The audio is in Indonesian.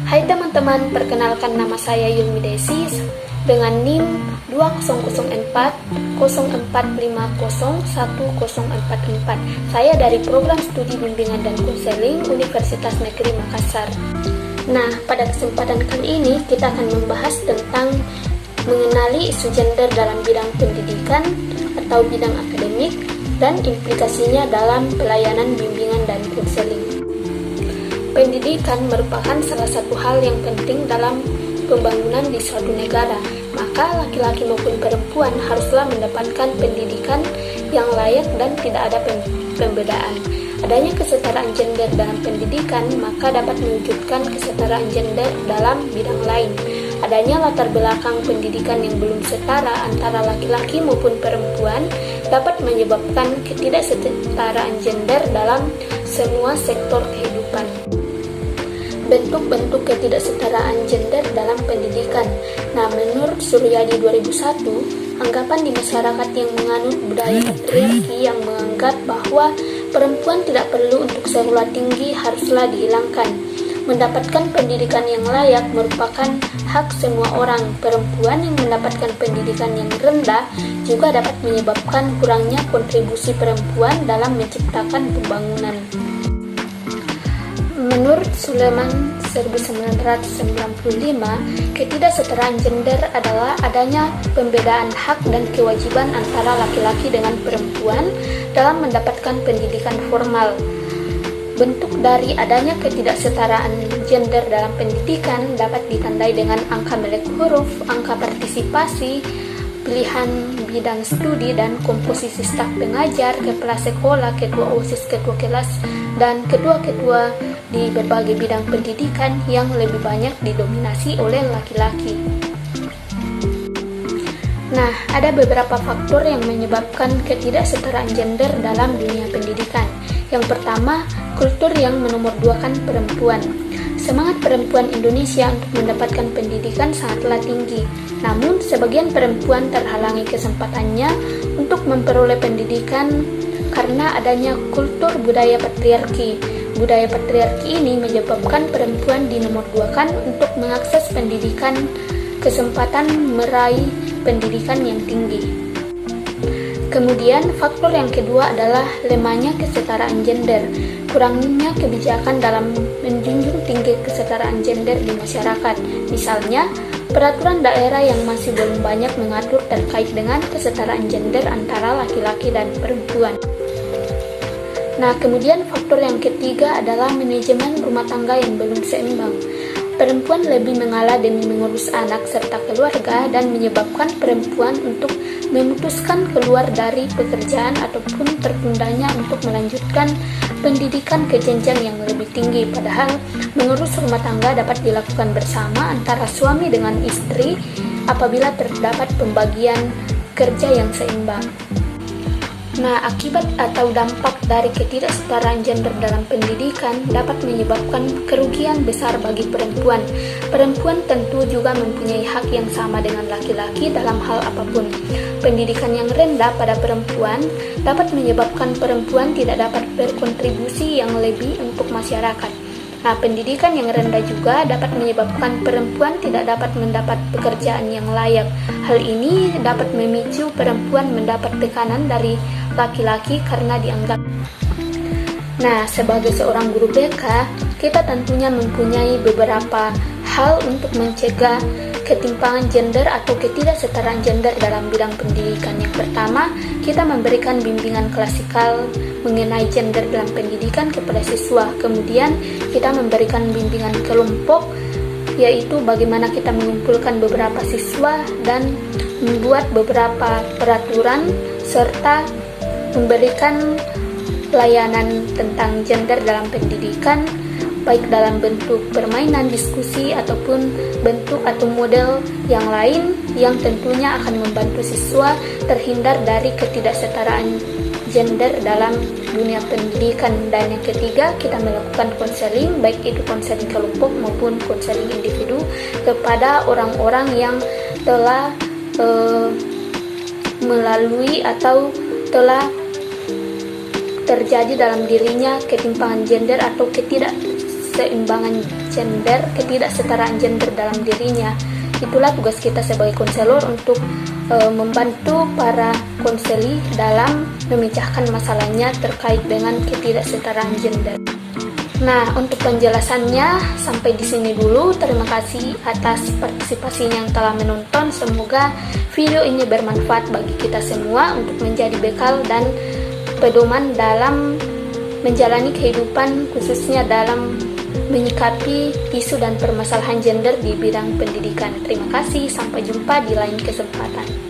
Hai teman-teman, perkenalkan nama saya Yulmi Desis dengan NIM 2004 0450 1044. Saya dari Program Studi Bimbingan dan Konseling Universitas Negeri Makassar. Nah, pada kesempatan kali ini kita akan membahas tentang mengenali isu gender dalam bidang pendidikan atau bidang akademik dan implikasinya dalam pelayanan bimbingan dan konseling. Pendidikan merupakan salah satu hal yang penting dalam pembangunan di suatu negara, maka laki-laki maupun perempuan haruslah mendapatkan pendidikan yang layak dan tidak ada pembedaan. Adanya kesetaraan gender dalam pendidikan maka dapat mewujudkan kesetaraan gender dalam bidang lain. Adanya latar belakang pendidikan yang belum setara antara laki-laki maupun perempuan dapat menyebabkan ketidaksetaraan gender dalam semua sektor kehidupan. Bentuk-bentuk ketidaksetaraan gender dalam pendidikan. Nah, menurut Suryadi 2001, anggapan di masyarakat yang menganut budaya patriarki yang menganggap bahwa perempuan tidak perlu untuk sekolah tinggi haruslah dihilangkan. Mendapatkan pendidikan yang layak merupakan hak semua orang. Perempuan yang mendapatkan pendidikan yang rendah juga dapat menyebabkan kurangnya kontribusi perempuan dalam menciptakan pembangunan. Menurut Suleman 1995, ketidaksetaraan gender adalah adanya pembedaan hak dan kewajiban antara laki-laki dengan perempuan dalam mendapatkan pendidikan formal. Bentuk dari adanya ketidaksetaraan gender dalam pendidikan dapat ditandai dengan angka melek huruf, angka partisipasi, pilihan bidang studi dan komposisi staf pengajar, kepala sekolah, ketua OSIS, ketua kelas, dan ketua-ketua di berbagai bidang pendidikan yang lebih banyak didominasi oleh laki-laki. Nah, ada beberapa faktor yang menyebabkan ketidaksetaraan gender dalam dunia pendidikan. Yang pertama, kultur yang menomorduakan perempuan. Semangat perempuan Indonesia untuk mendapatkan pendidikan sangatlah tinggi. Namun, sebagian perempuan terhalangi kesempatannya untuk memperoleh pendidikan karena adanya kultur budaya patriarki. Budaya patriarki ini menyebabkan perempuan dinomorduakan untuk mengakses pendidikan, kesempatan meraih pendidikan yang tinggi. Kemudian, faktor yang kedua adalah lemahnya kesetaraan gender. Kurangnya kebijakan dalam menjunjung tinggi kesetaraan gender di masyarakat. Misalnya, peraturan daerah yang masih belum banyak mengatur terkait dengan kesetaraan gender antara laki-laki dan perempuan. Nah, kemudian faktor yang ketiga adalah manajemen rumah tangga yang belum seimbang. Perempuan lebih mengalah demi mengurus anak serta keluarga dan menyebabkan perempuan untuk memutuskan keluar dari pekerjaan ataupun tertundanya untuk melanjutkan pendidikan ke jenjang yang lebih tinggi. Padahal mengurus rumah tangga dapat dilakukan bersama antara suami dengan istri apabila terdapat pembagian kerja yang seimbang. Nah, akibat atau dampak dari ketidaksetaraan gender dalam pendidikan dapat menyebabkan kerugian besar bagi perempuan. Perempuan tentu juga mempunyai hak yang sama dengan laki-laki dalam hal apapun. Pendidikan yang rendah pada perempuan dapat menyebabkan perempuan tidak dapat berkontribusi yang lebih untuk masyarakat. Nah, pendidikan yang rendah juga dapat menyebabkan perempuan tidak dapat mendapat pekerjaan yang layak. Hal ini dapat memicu perempuan mendapat tekanan dari laki-laki karena dianggap. Nah, sebagai seorang guru BK, kita tentunya mempunyai beberapa hal untuk mencegah ketimpangan gender atau ketidaksetaraan gender dalam bidang pendidikan. Yang pertama, kita memberikan bimbingan klasikal mengenai gender dalam pendidikan kepada siswa. Kemudian, kita memberikan bimbingan kelompok, yaitu bagaimana kita mengumpulkan beberapa siswa dan membuat beberapa peraturan serta memberikan layanan tentang gender dalam pendidikan, baik dalam bentuk permainan, diskusi, ataupun bentuk atau model yang lain yang tentunya akan membantu siswa terhindar dari ketidaksetaraan gender dalam dunia pendidikan. Dan yang ketiga, kita melakukan konseling, baik itu konseling kelompok maupun konseling individu kepada orang-orang yang telah melalui atau telah terjadi dalam dirinya ketimpangan gender atau ketidakseimbangan gender, ketidaksetaraan gender dalam dirinya. Itulah tugas kita sebagai konselor untuk membantu para konseli dalam memecahkan masalahnya terkait dengan ketidaksetaraan gender. Nah, untuk penjelasannya sampai di sini dulu. Terima kasih atas partisipasinya yang telah menonton. Semoga video ini bermanfaat bagi kita semua untuk menjadi bekal dan pedoman dalam menjalani kehidupan, khususnya dalam menyikapi isu dan permasalahan gender di bidang pendidikan. Terima kasih, sampai jumpa di lain kesempatan.